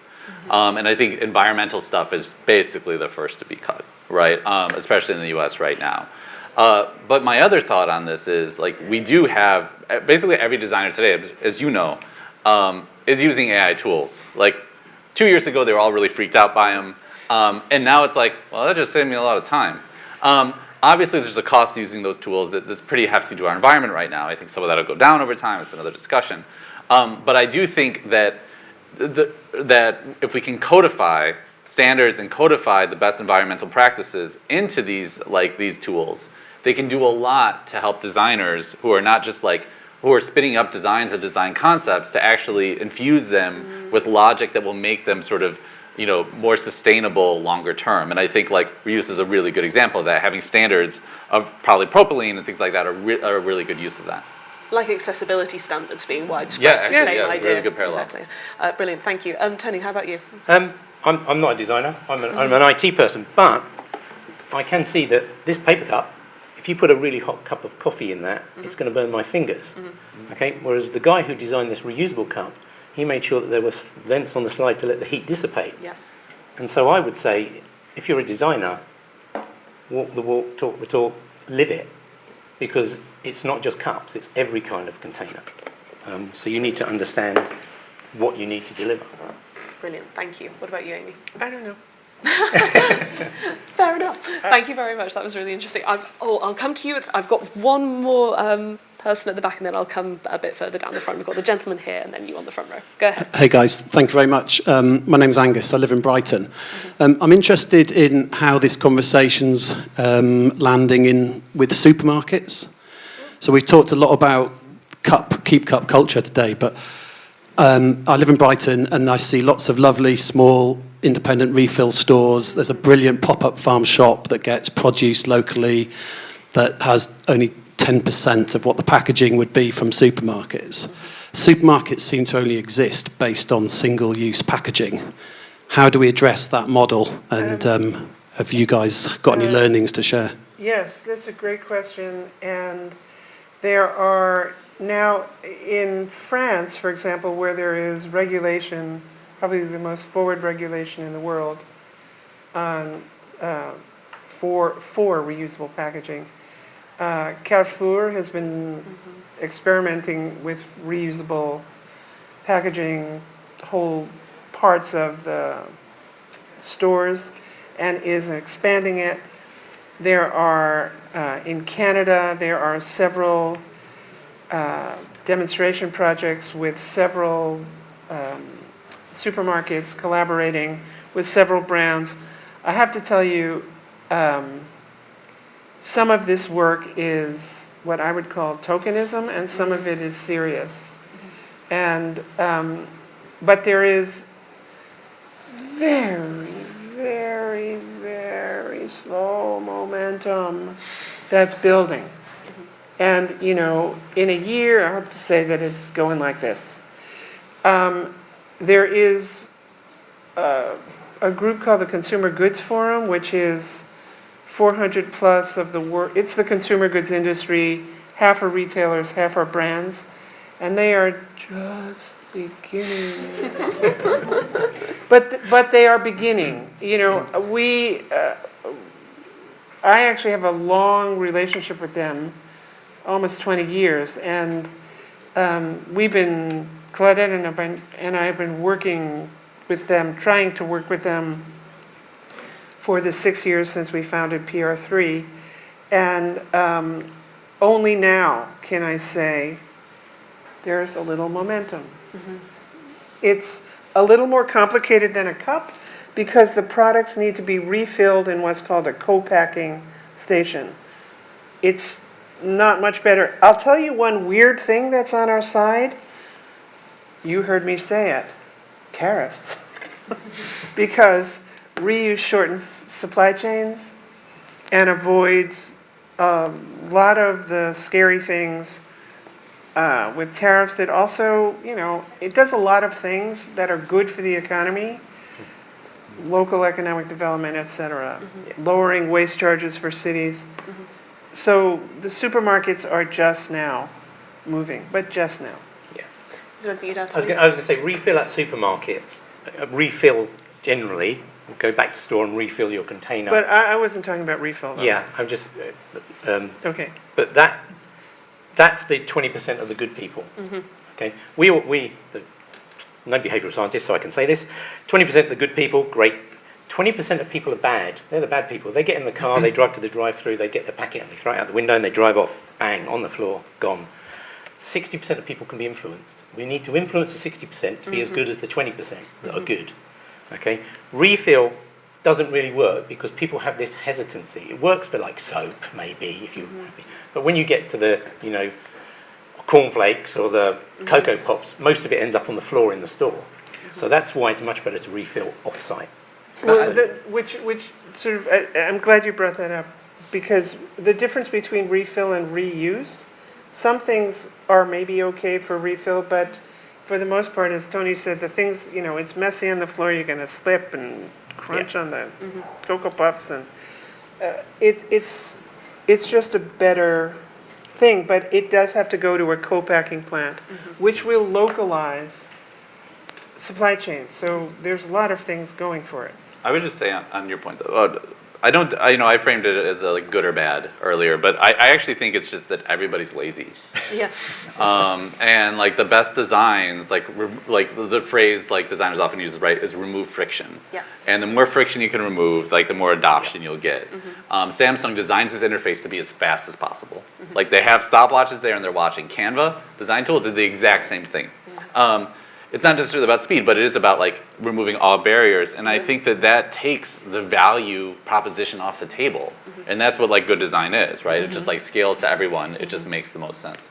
And I think environmental stuff is basically the first to be cut, right? Especially in the US right now. But my other thought on this is we do have, basically every designer today, as you know, is using AI tools. 2 years ago, they were all really freaked out by them. And now it's well, that just saved me a lot of time. Obviously, there's a cost to using those tools that's pretty hefty to our environment right now. I think some of that will go down over time. It's another discussion. But I do think that if we can codify standards and codify the best environmental practices into these tools, they can do a lot to help designers who are not just who are spinning up designs and design concepts to actually infuse them with logic that will make them sort of, more sustainable longer term. And I think reuse is a really good example of that. Having standards of polypropylene and things like that are a really good use of that. Like accessibility standards being widespread. Yeah, actually, same idea. Really good parallel. Exactly. Brilliant, thank you. Tony, how about you? I'm not a designer, I'm an IT person, but I can see that this paper cup, if you put a really hot cup of coffee in that, it's going to burn my fingers. Okay. Whereas the guy who designed this reusable cup, he made sure that there were vents on the slide to let the heat dissipate. Yeah. And so I would say, if you're a designer, walk the walk, talk the talk, live it, because it's not just cups, it's every kind of container. So you need to understand what you need to deliver. Brilliant, thank you. What about you, Amy? I don't know. Fair enough. Thank you very much. That was really interesting. I'll come to you. I've got one more person at the back, and then I'll come a bit further down the front. We've got the gentleman here, and then you on the front row. Go ahead. Hey guys, thank you very much. My name's Angus. I live in Brighton. I'm interested in how this conversation's landing in with supermarkets. So we've talked a lot about keep cup culture today, but I live in Brighton and I see lots of lovely small independent refill stores. There's a brilliant pop-up farm shop that gets produce locally that has only 10% of what the packaging would be from supermarkets. Supermarkets seem to only exist based on single-use packaging. How do we address that model? And have you guys got any learnings to share? Yes, that's a great question. And there are now in France, for example, where there is regulation, probably the most forward regulation in the world on for reusable packaging. Carrefour has been experimenting with reusable packaging, whole parts of the stores, and is expanding it. There are, in Canada, there are several demonstration projects with several supermarkets collaborating with several brands. I have to tell you, some of this work is what I would call tokenism, and some of it is serious. And, but there is very, very, very slow momentum that's building. And, you know, in a year, I hope to say that it's going like this. There is a group called the Consumer Goods Forum, which is 400 plus of the work. It's the consumer goods industry. Half are retailers, half are brands. And they are just beginning. But they are beginning. You know, I actually have a long relationship with them, almost 20 years. And Claudette and I have been working with them, trying to work with them for the 6 years since we founded PR3. And only now can I say there's a little momentum. It's a little more complicated than a cup because the products need to be refilled in what's called a co-packing station. It's not much better. I'll tell you one weird thing that's on our side. You heard me say it. Tariffs. Because reuse shortens supply chains and avoids a lot of the scary things with tariffs that also, you know, it does a lot of things that are good for the economy, local economic development, et cetera, lowering waste charges for cities. So the supermarkets are just now moving, but just now. Is there anything you'd add to I was going to say, refill at supermarkets. Refill generally. Go back to store and refill your container. But I wasn't talking about refill, though. Yeah, I'm just... Okay. But that's the 20% of the good people. Okay, no behavioural scientist, so I can say this. 20% of the good people, great. 20% of people are bad. They're the bad people. They get in the car, they drive to the drive-through, they get the packet, and they throw it out the window, and they drive off. Bang, on the floor, gone. 60% of people can be influenced. We need to influence the 60% to be as good as the 20% that are good. Okay, refill doesn't really work because people have this hesitancy. It works for like soap, maybe, if you're happy. But when you get to the, you know, cornflakes or the Cocoa Pops, most of it ends up on the floor in the store. So that's why it's much better to refill off-site. Well, which sort of, I'm glad you brought that up, because the difference between refill and reuse, some things are maybe okay for refill, but for the most part, as Tony said, the things, you know, it's messy on the floor, you're going to slip and crunch on the Cocoa Puffs, and it's just a better thing, but it does have to go to a co-packing plant, which will localize supply chains. So there's a lot of things going for it. I would just say on your point, though, I framed it as a, like, good or bad earlier, but I actually think it's just that everybody's lazy. Yeah. And like the best designs, like the phrase like designers often use, right, is remove friction. Yeah. And the more friction you can remove, like the more adoption you'll get. Samsung designs its interface to be as fast as possible. Like they have stopwatches there and they're watching. Canva, design tool, did the exact same thing. It's not necessarily about speed, but it is about like removing all barriers. And I think that takes the value proposition off the table. And that's what like good design is, right? It just like scales to everyone. It just makes the most sense.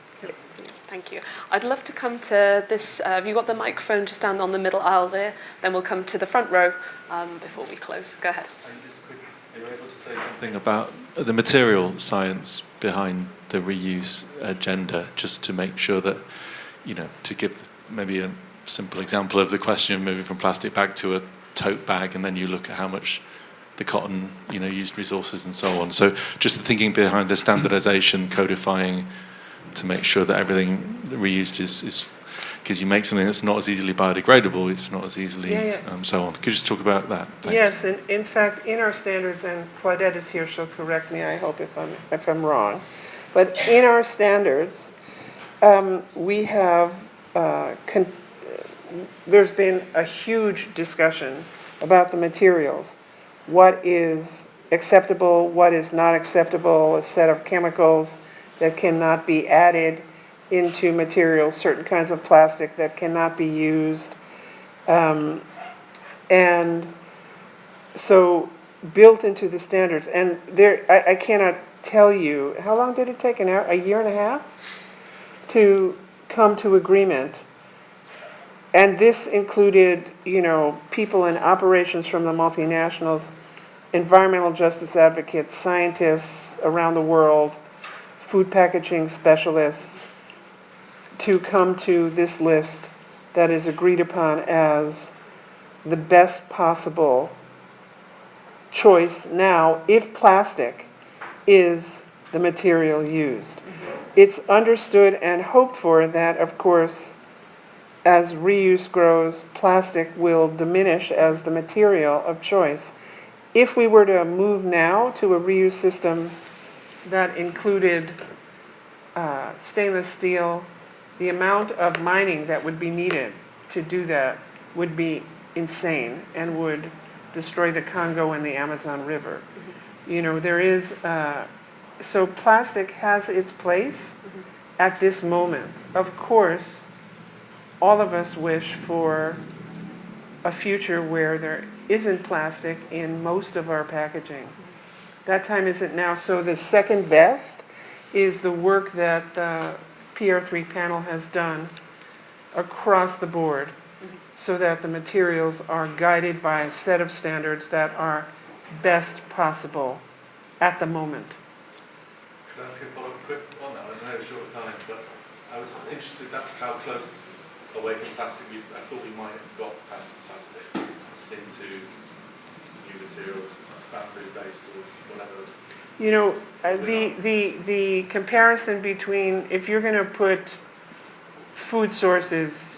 Thank you. I'd love to come to this. Have you got the microphone just down on the middle aisle there? Then we'll come to the front row before we close. Go ahead. Just quickly, are you able to say something about the material science behind the reuse agenda, just to make sure that, you know, to give maybe a simple example of the question of moving from plastic bag to a tote bag, and then you look at how much the cotton, you know, used resources and so on. So just the thinking behind the standardization, codifying, to make sure that everything reused is because you make something that's not as easily biodegradable, it's not as easily so on. Could you just talk about that? Thanks. Yes, and in fact, in our standards, and Claudette is here, she'll correct me, I hope, if I'm wrong, but in our standards, we have there's been a huge discussion about the materials. What is acceptable, what is not acceptable, a set of chemicals that cannot be added into materials, certain kinds of plastic that cannot be used. And so built into the standards, and there, I cannot tell you, how long did it take? A year and a half to come to agreement. And this included, people in operations from the multinationals, environmental justice advocates, scientists around the world, food packaging specialists, to come to this list that is agreed upon as the best possible choice now if plastic is the material used. It's understood and hoped for that, of course, as reuse grows, plastic will diminish as the material of choice. If we were to move now to a reuse system that included stainless steel, the amount of mining that would be needed to do that would be insane and would destroy the Congo and the Amazon River. So plastic has its place at this moment. Of course, all of us wish for a future where there isn't plastic in most of our packaging. That time isn't now. So the second best is the work that the PR3 panel has done across the board so that the materials are guided by a set of standards that are best possible at the moment. Can I ask a follow-up quick on that? I know it's short time, but I was interested that how close away from plastic I thought we might have got past plastic into new materials, battery-based or whatever. The comparison between, if you're going to put food sources,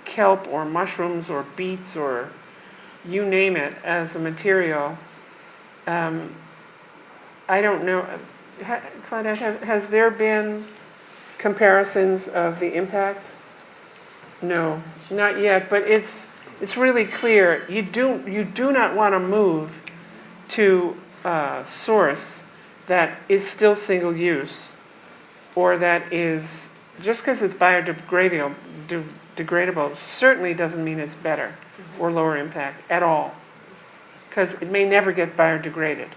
kelp or mushrooms or beets or you name it as a material, I don't know. Claudette, has there been comparisons of the impact? No, not yet, but it's really clear. You do not want to move to a source that is still single use, or that is, just because it's biodegradable certainly doesn't mean it's better or lower impact at all, because it may never get biodegraded.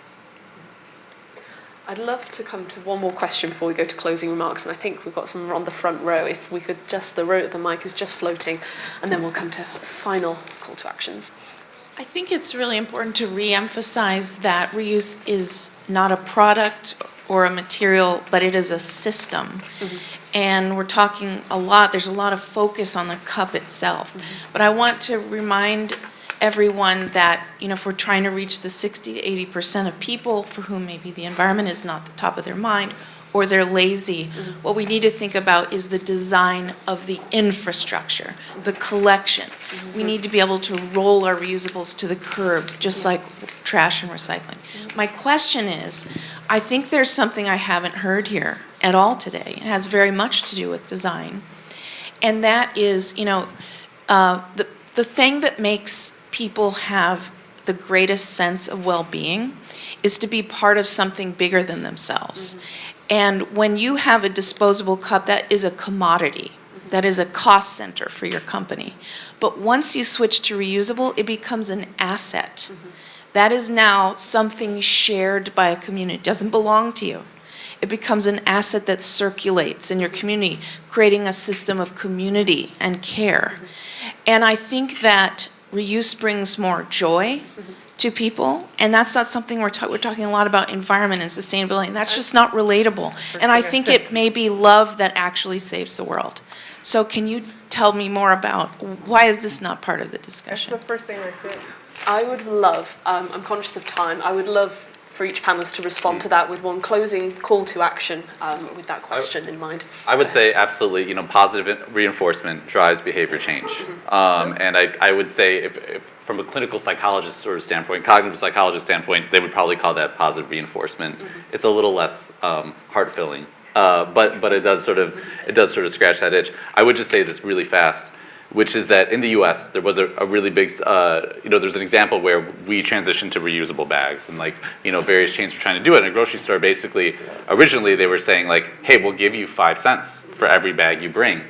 I'd love to come to one more question before we go to closing remarks, and I think we've got some on the front row. If we could just, the mic is just floating, and then we'll come to final call to actions. I think it's really important to re-emphasize that reuse is not a product or a material, but it is a system. Mm-hmm. And we're talking a lot, there's a lot of focus on the cup itself. Mm-hmm. But I want to remind everyone that, if we're trying to reach the 60 to 80% of people for whom maybe the environment is not the top of their mind, or they're lazy, what we need to think about is the design of the infrastructure, the collection. We need to be able to roll our reusables to the curb, just like trash and recycling. My question is, I think there's something I haven't heard here at all today. It has very much to do with design. And that is, the thing that makes people have the greatest sense of well-being is to be part of something bigger than themselves. And when you have a disposable cup, that is a commodity. That is a cost center for your company. But once you switch to reusable, it becomes an asset. That is now something shared by a community. It doesn't belong to you. It becomes an asset that circulates in your community, creating a system of community and care. And I think that reuse brings more joy to people, and that's not something we're talking a lot about environment and sustainability, and that's just not relatable. And I think it may be love that actually saves the world. So can you tell me more about why is this not part of the discussion? That's the first thing I said. I would love, I'm conscious of time, I would love for each panelist to respond to that with one closing call to action with that question in mind. I would say absolutely, positive reinforcement drives behavior change. And I would say if from a clinical psychologist sort of standpoint, cognitive psychologist standpoint, they would probably call that positive reinforcement. It's a little less heart-filling, but it does sort of scratch that itch. I would just say this really fast, which is that in the U.S. there was a really big, there's an example where we transitioned to reusable bags, and various chains were trying to do it. In a grocery store, basically, originally they were saying hey, we'll give you 5 cents for every bag you bring,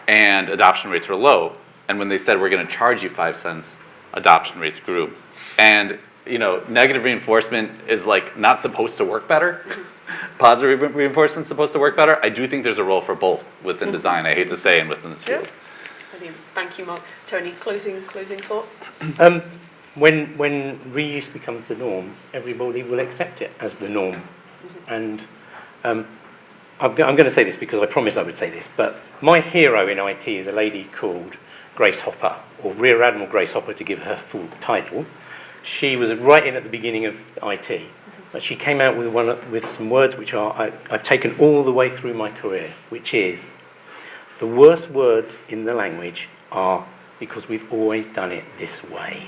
and adoption rates were low. And when they said we're going to charge you 5 cents, adoption rates grew. And negative reinforcement is like not supposed to work better. Positive reinforcement is supposed to work better. I do think there's a role for both within design. I hate to say, and within this field. Brilliant. Thank you, Mark. Tony, closing thought? When reuse becomes the norm, everybody will accept it as the norm. And I'm going to say this because I promised I would say this, but my hero in IT is a lady called Grace Hopper, or Rear Admiral Grace Hopper to give her full title. She was right in at the beginning of IT, but she came out with some words which I've taken all the way through my career, which is the worst words in the language are because we've always done it this way.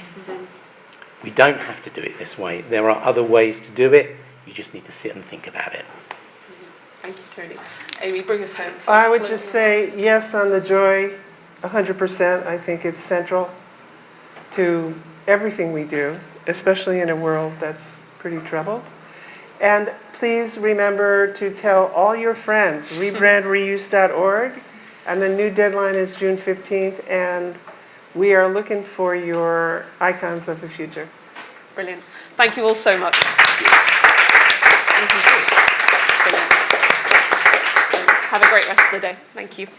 We don't have to do it this way. There are other ways to do it. You just need to sit and think about it. Thank you, Tony. Amy, bring us home. I would just say yes on the joy, 100%. I think it's central to everything we do, especially in a world that's pretty troubled. And please remember to tell all your friends, rebrandreuse.org, and the new deadline is June 15th, and we are looking for your icons of the future. Brilliant. Thank you all so much. Brilliant. Have a great rest of the day. Thank you.